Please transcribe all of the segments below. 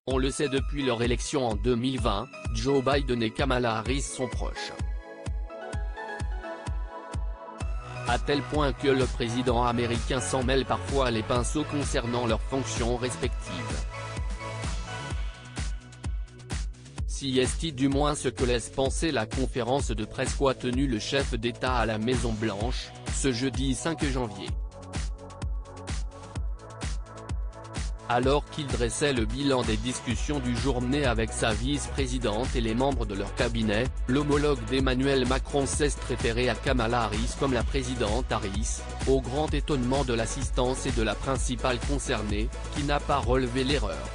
On le sait depuis leur élection en 2020, Joe Biden et Kamala Harris sont proches. À tel point que le président américain s'en mêle parfois les pinceaux concernant leurs fonctions respectives. Si est du moins ce que laisse penser la conférence de presse qu'a tenue le chef d'État à la Maison-Blanche, ce jeudi 5 janvier. Alors qu'il dressait le bilan des discussions du jour menées avec sa vice-présidente et les membres de leur cabinet, l'homologue d'Emmanuel Macron s'est référé à Kamala Harris comme la présidente Harris, au grand étonnement de l'assistance et de la principale concernée, qui n'a pas relevé l'erreur.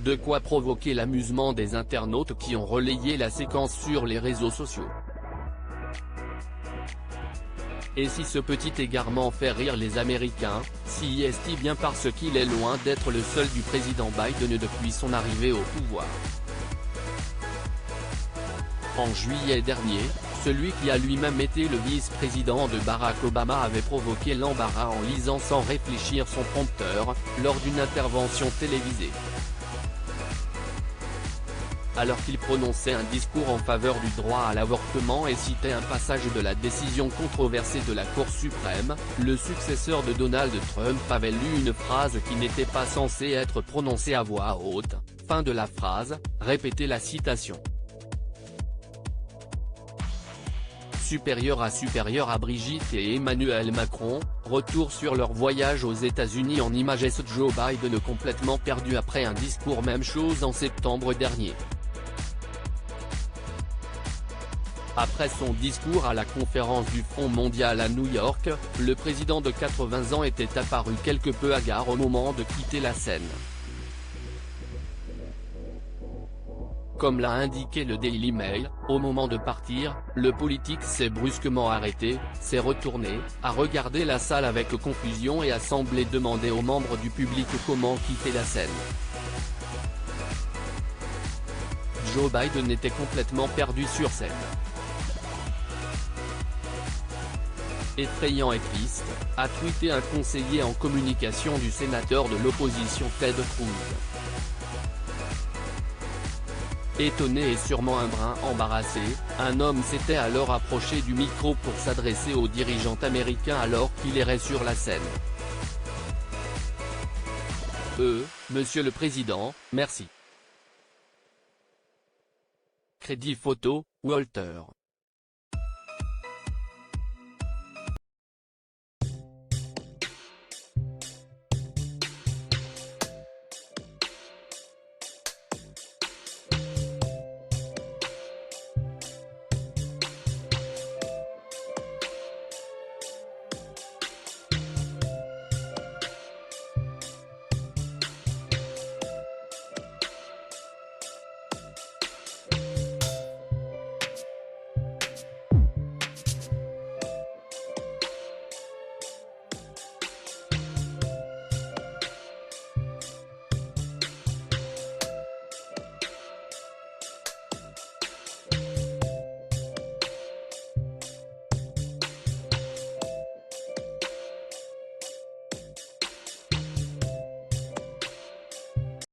De quoi provoquer l'amusement des internautes qui ont relayé la séquence sur les réseaux sociaux. Et si ce petit égarement fait rire les Américains, si est bien parce qu'il est loin d'être le seul du président Biden depuis son arrivée au pouvoir. En juillet dernier, celui qui a lui-même été le vice-président de Barack Obama avait provoqué l'embarras en lisant sans réfléchir son prompteur, lors d'une intervention télévisée. Alors qu'il prononçait un discours en faveur du droit à l'avortement et citait un passage de la décision controversée de la Cour suprême, le successeur de Donald Trump avait lu une phrase qui n'était pas censée être prononcée à voix haute, fin de la phrase, répétez la citation. Supérieur à Brigitte et Emmanuel Macron, retour sur leur voyage aux États-Unis en images Joe Biden complètement perdu après un discours même chose en septembre dernier. Après son discours à la conférence du Front mondial à New York, le président de 80 ans était apparu quelque peu hagard au moment de quitter la scène. Comme l'a indiqué le Daily Mail, au moment de partir, le politique s'est brusquement arrêté, s'est retourné, a regardé la salle avec confusion et a semblé demander aux membres du public comment quitter la scène. Joe Biden était complètement perdu sur scène. Effrayant et triste, a tweeté un conseiller en communication du sénateur de l'opposition Ted Cruz. Étonné et sûrement un brin embarrassé, un homme s'était alors approché du micro pour s'adresser au dirigeant américain alors qu'il errait sur la scène. Monsieur le Président, merci. Crédit photo, Walter.